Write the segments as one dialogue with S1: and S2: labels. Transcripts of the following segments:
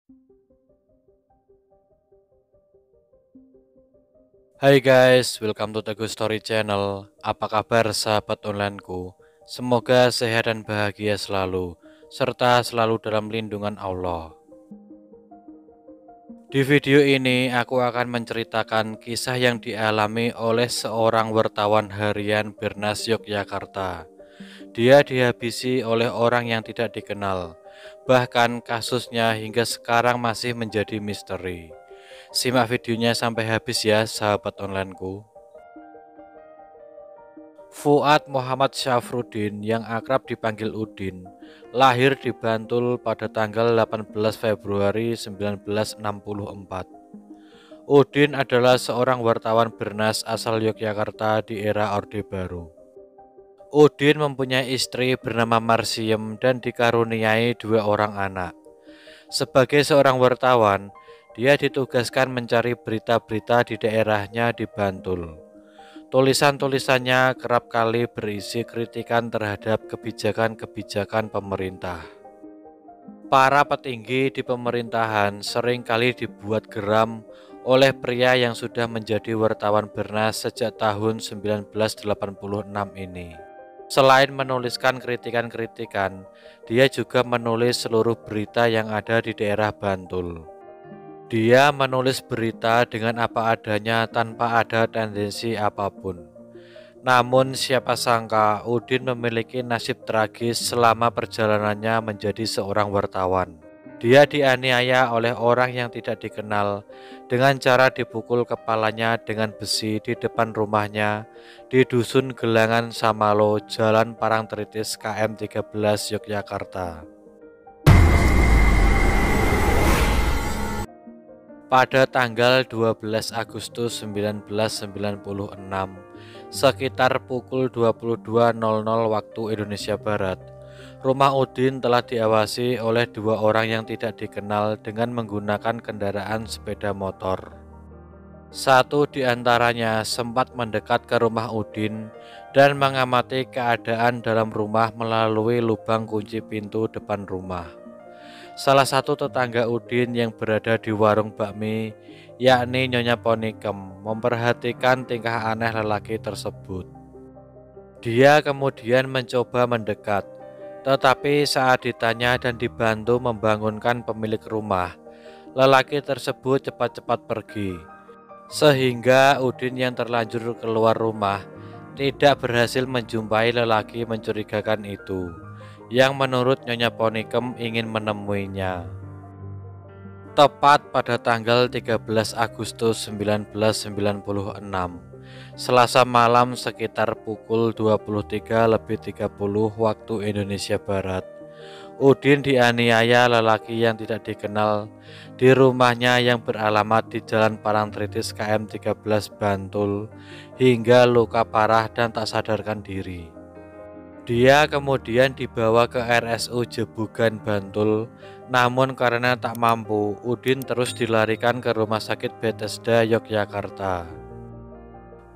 S1: Hai guys, welcome to Teguh Story Channel. Apa kabar sahabat onlineku? Semoga sehat dan bahagia selalu, serta selalu dalam lindungan Allah. Di video ini aku akan menceritakan kisah yang dialami oleh seorang wartawan harian Bernas Yogyakarta. Dia dihabisi oleh orang yang tidak dikenal. Bahkan kasusnya hingga sekarang masih menjadi misteri. Simak videonya sampai habis ya sahabat onlineku. Fuad Muhammad Syafruddin yang akrab dipanggil Udin, lahir di Bantul pada tanggal 18 Februari 1964. Udin adalah seorang wartawan Bernas asal Yogyakarta di era Orde Baru. Udin mempunyai istri bernama Marsiem dan dikaruniai 2 orang anak. Sebagai seorang wartawan, dia ditugaskan mencari berita-berita di daerahnya di Bantul. Tulisan-tulisannya kerap kali berisi kritikan terhadap kebijakan-kebijakan pemerintah. Para petinggi di pemerintahan sering kali dibuat geram oleh pria yang sudah menjadi wartawan Bernas sejak tahun 1986 ini. Selain menuliskan kritikan-kritikan, dia juga menulis seluruh berita yang ada di daerah Bantul. Dia menulis berita dengan apa adanya tanpa ada tendensi apapun. Namun siapa sangka Udin memiliki nasib tragis selama perjalanannya menjadi seorang wartawan. Dia dianiaya oleh orang yang tidak dikenal dengan cara dipukul kepalanya dengan besi di depan rumahnya di Dusun Gelangan Samalo, Jalan Parangtritis KM 13 Yogyakarta. Pada tanggal 12 Agustus 1996, sekitar pukul 22.00 waktu Indonesia Barat, rumah Udin telah diawasi oleh 2 orang yang tidak dikenal dengan menggunakan kendaraan sepeda motor. Satu di antaranya sempat mendekat ke rumah Udin dan mengamati keadaan dalam rumah melalui lubang kunci pintu depan rumah. Salah satu tetangga Udin yang berada di warung bakmi, yakni Nyonya Ponikem, memperhatikan tingkah aneh lelaki tersebut. Dia kemudian mencoba mendekat, tetapi saat ditanya dan dibantu membangunkan pemilik rumah, lelaki tersebut cepat-cepat pergi. Sehingga Udin yang terlanjur keluar rumah tidak berhasil menjumpai lelaki mencurigakan itu, yang menurut Nyonya Ponikem ingin menemuinya. Tepat pada tanggal 13 Agustus 1996, Selasa malam sekitar pukul 23.30 waktu Indonesia Barat, Udin dianiaya lelaki yang tidak dikenal di rumahnya yang beralamat di Jalan Parangtritis KM 13 Bantul hingga luka parah dan tak sadarkan diri. Dia kemudian dibawa ke RSU Jebugan Bantul, namun karena tak mampu, Udin terus dilarikan ke Rumah Sakit Bethesda Yogyakarta.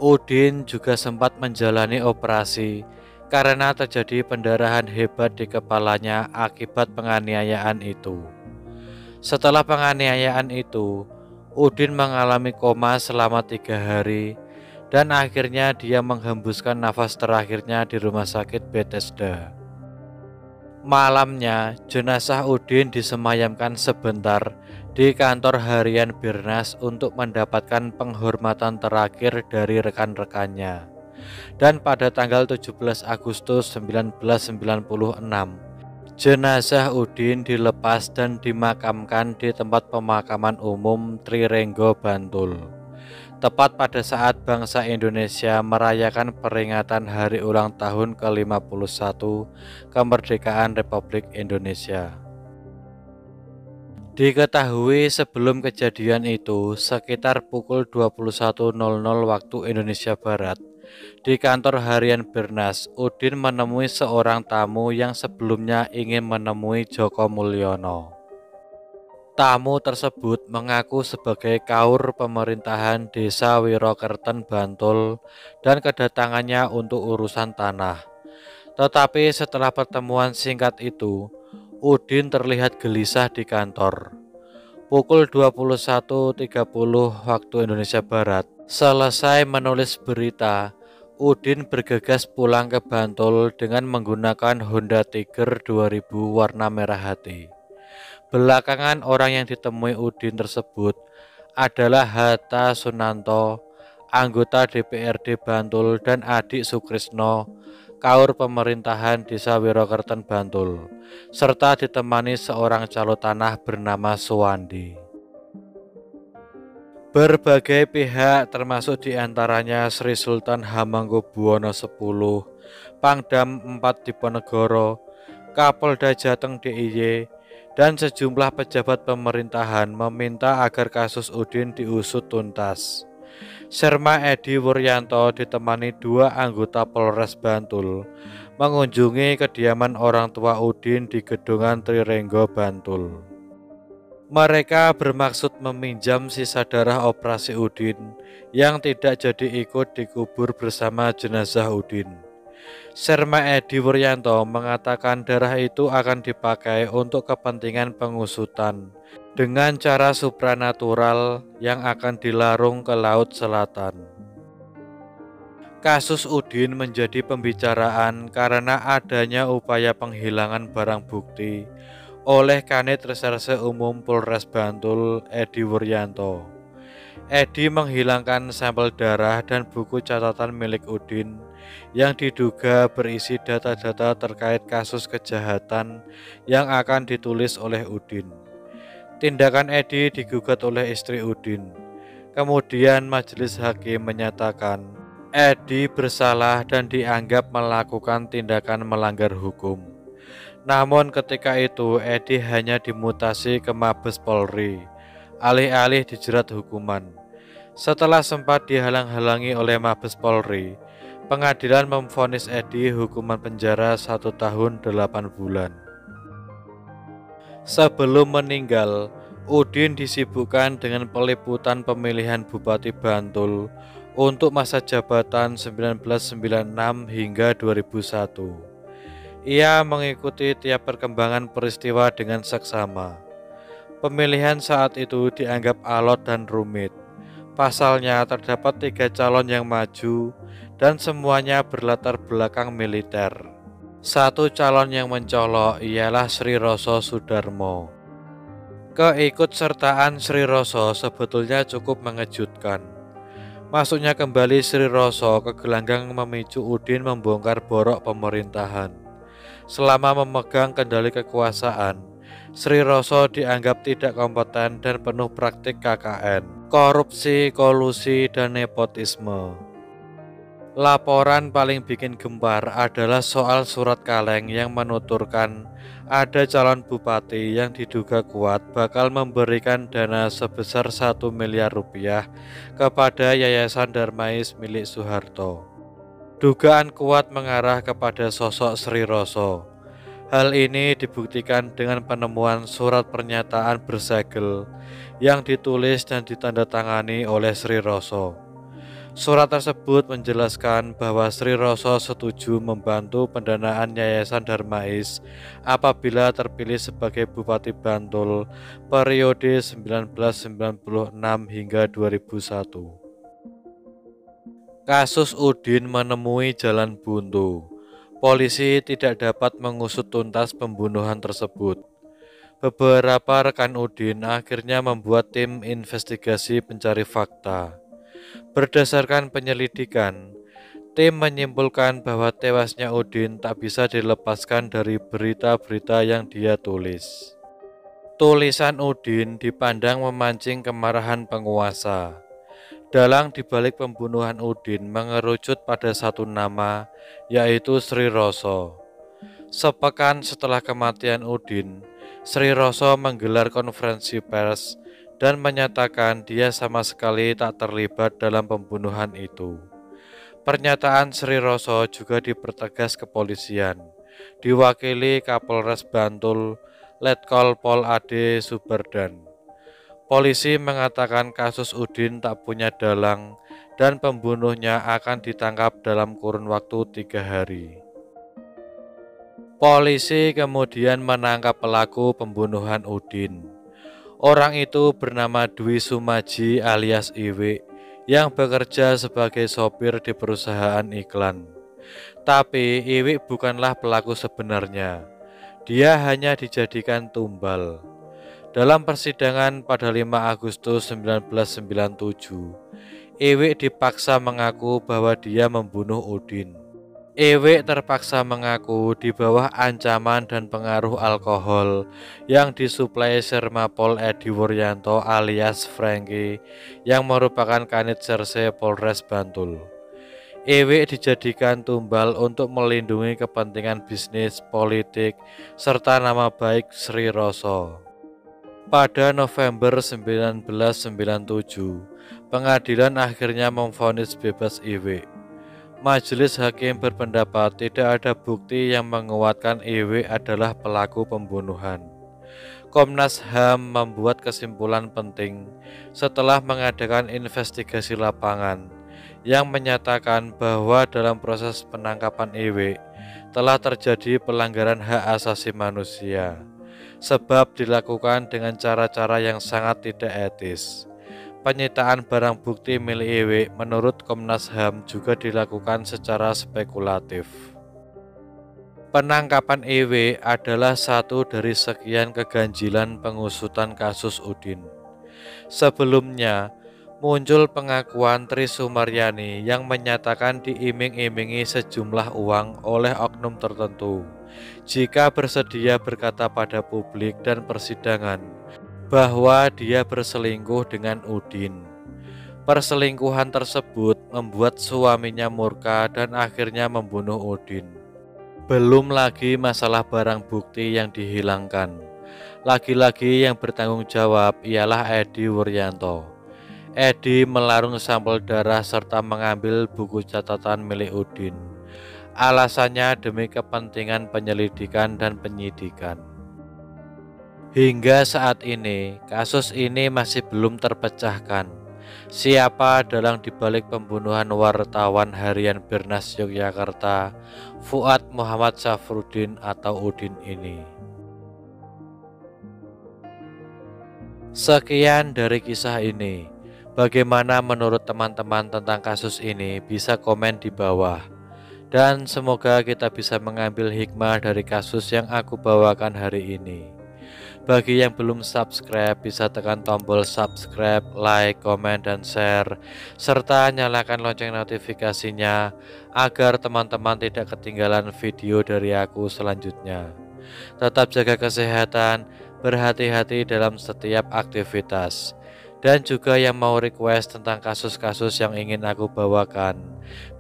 S1: Udin juga sempat menjalani operasi karena terjadi pendarahan hebat di kepalanya akibat penganiayaan itu. Setelah penganiayaan itu, Udin mengalami koma selama 3 hari dan akhirnya dia menghembuskan nafas terakhirnya di Rumah Sakit Bethesda. Malamnya, jenazah Udin disemayamkan sebentar di kantor harian Bernas untuk mendapatkan penghormatan terakhir dari rekan-rekannya. Dan pada tanggal 17 Agustus 1996, jenazah Udin dilepas dan dimakamkan di tempat pemakaman umum Trirenggo, Bantul. Tepat pada saat bangsa Indonesia merayakan peringatan hari ulang tahun ke-51 kemerdekaan Republik Indonesia. Diketahui sebelum kejadian itu, sekitar pukul 21.00 waktu Indonesia Barat, di kantor harian Bernas, Udin menemui seorang tamu yang sebelumnya ingin menemui Joko Mulyono. Tamu tersebut mengaku sebagai kaur pemerintahan Desa Wirokerten Bantul dan kedatangannya untuk urusan tanah. Tetapi setelah pertemuan singkat itu, Udin terlihat gelisah di kantor. Pukul 21.30 waktu Indonesia Barat, selesai menulis berita, Udin bergegas pulang ke Bantul dengan menggunakan Honda Tiger 2000 warna merah hati. Belakangan orang yang ditemui Udin tersebut adalah Hatta Sunanto, anggota DPRD Bantul, dan adik Sukrisno, kaur pemerintahan Desa Wirokerten Bantul, serta ditemani seorang calo tanah bernama Suwandi. Berbagai pihak termasuk diantaranya Sri Sultan Hamengkubuwono X, Pangdam IV Diponegoro, Kapolda Jateng DIY, dan sejumlah pejabat pemerintahan meminta agar kasus Udin diusut tuntas. Serma Edi Wuryanto ditemani dua anggota Polres Bantul mengunjungi kediaman orang tua Udin di Gedongan Trirenggo, Bantul. Mereka bermaksud meminjam sisa darah operasi Udin yang tidak jadi ikut dikubur bersama jenazah Udin. Serma Edi Wuryanto mengatakan darah itu akan dipakai untuk kepentingan pengusutan dengan cara supranatural yang akan dilarung ke Laut Selatan. Kasus Udin menjadi pembicaraan karena adanya upaya penghilangan barang bukti oleh Kanit Reserse Umum Polres Bantul, Edi Wuryanto. Edi menghilangkan sampel darah dan buku catatan milik Udin yang diduga berisi data-data terkait kasus kejahatan yang akan ditulis oleh Udin. Tindakan Edi digugat oleh istri Udin. Kemudian majelis hakim menyatakan Edi bersalah dan dianggap melakukan tindakan melanggar hukum. Namun ketika itu Edi hanya dimutasi ke Mabes Polri, alih-alih dijerat hukuman. Setelah sempat dihalang-halangi oleh Mabes Polri, pengadilan memvonis Edi hukuman penjara 1 tahun 8 bulan. Sebelum meninggal, Udin disibukkan dengan peliputan pemilihan Bupati Bantul untuk masa jabatan 1996 hingga 2001. Ia mengikuti tiap perkembangan peristiwa dengan seksama. Pemilihan saat itu dianggap alot dan rumit. Pasalnya terdapat 3 calon yang maju dan semuanya berlatar belakang militer. Satu calon yang mencolok ialah Sri Roso Sudarmo. Keikutsertaan Sri Roso sebetulnya cukup mengejutkan. Masuknya kembali Sri Roso ke gelanggang memicu Udin membongkar borok pemerintahan. Selama memegang kendali kekuasaan, Sri Roso dianggap tidak kompeten dan penuh praktik KKN, korupsi, kolusi, dan nepotisme. Laporan paling bikin gempar adalah soal surat kaleng yang menuturkan ada calon bupati yang diduga kuat bakal memberikan dana sebesar 1 miliar rupiah kepada Yayasan Darmais milik Soeharto. Dugaan kuat mengarah kepada sosok Sri Roso. Hal ini dibuktikan dengan penemuan surat pernyataan bersegel yang ditulis dan ditandatangani oleh Sri Roso. Surat tersebut menjelaskan bahwa Sri Roso setuju membantu pendanaan Yayasan Darmais apabila terpilih sebagai Bupati Bantul periode 1996 hingga 2001. Kasus Udin menemui jalan buntu. Polisi tidak dapat mengusut tuntas pembunuhan tersebut. Beberapa rekan Udin akhirnya membuat tim investigasi pencari fakta. Berdasarkan penyelidikan, tim menyimpulkan bahwa tewasnya Udin tak bisa dilepaskan dari berita-berita yang dia tulis. Tulisan Udin dipandang memancing kemarahan penguasa. Dalang dibalik pembunuhan Udin mengerucut pada satu nama, yaitu Sri Roso. Sepekan setelah kematian Udin, Sri Roso menggelar konferensi pers dan menyatakan dia sama sekali tak terlibat dalam pembunuhan itu. Pernyataan Sri Roso juga dipertegas kepolisian, diwakili Kapolres Bantul, Letkol Pol Ade Subardan. Polisi mengatakan kasus Udin tak punya dalang dan pembunuhnya akan ditangkap dalam kurun waktu 3 hari. Polisi kemudian menangkap pelaku pembunuhan Udin. Orang itu bernama Dwi Sumaji alias Iwi yang bekerja sebagai sopir di perusahaan iklan. Tapi Iwi bukanlah pelaku sebenarnya. Dia hanya dijadikan tumbal. Dalam persidangan pada 5 Agustus 1997, Iwi dipaksa mengaku bahwa dia membunuh Udin. Iwi terpaksa mengaku di bawah ancaman dan pengaruh alkohol yang disuplai Sermapol Edi Wuryanto alias Franky yang merupakan Kanit Serse Polres Bantul. Iwi dijadikan tumbal untuk melindungi kepentingan bisnis, politik, serta nama baik Sri Roso. Pada November 1997, pengadilan akhirnya memvonis bebas Iwi. Majelis hakim berpendapat tidak ada bukti yang menguatkan Iwi adalah pelaku pembunuhan. Komnas HAM membuat kesimpulan penting setelah mengadakan investigasi lapangan yang menyatakan bahwa dalam proses penangkapan Iwi telah terjadi pelanggaran hak asasi manusia, sebab dilakukan dengan cara-cara yang sangat tidak etis. Penyitaan barang bukti milik Iwi menurut Komnas HAM juga dilakukan secara spekulatif. Penangkapan Iwi adalah satu dari sekian keganjilan pengusutan kasus Udin. Sebelumnya, muncul pengakuan Tri Sumaryani yang menyatakan diiming-imingi sejumlah uang oleh oknum tertentu jika bersedia berkata pada publik dan persidangan bahwa dia berselingkuh dengan Udin. Perselingkuhan tersebut membuat suaminya murka dan akhirnya membunuh Udin. Belum lagi masalah barang bukti yang dihilangkan. Lagi-lagi yang bertanggung jawab ialah Edi Wuryanto. Edi melarung sampel darah serta mengambil buku catatan milik Udin. Alasannya demi kepentingan penyelidikan dan penyidikan. Hingga saat ini, kasus ini masih belum terpecahkan. Siapa dalang dibalik pembunuhan wartawan harian Bernas Yogyakarta, Fuad Muhammad Syafruddin atau Udin ini? Sekian dari kisah ini. Bagaimana menurut teman-teman tentang kasus ini? Bisa komen di bawah. Dan semoga kita bisa mengambil hikmah dari kasus yang aku bawakan hari ini. Bagi yang belum subscribe, bisa tekan tombol subscribe, like, komen, dan share, serta nyalakan lonceng notifikasinya agar teman-teman tidak ketinggalan video dari aku selanjutnya. Tetap jaga kesehatan, berhati-hati dalam setiap aktivitas. Dan juga yang mau request tentang kasus-kasus yang ingin aku bawakan,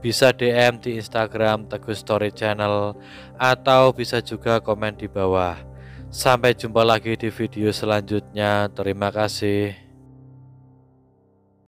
S1: bisa DM di Instagram Teguh Story Channel atau bisa juga komen di bawah. Sampai jumpa lagi di video selanjutnya. Terima kasih.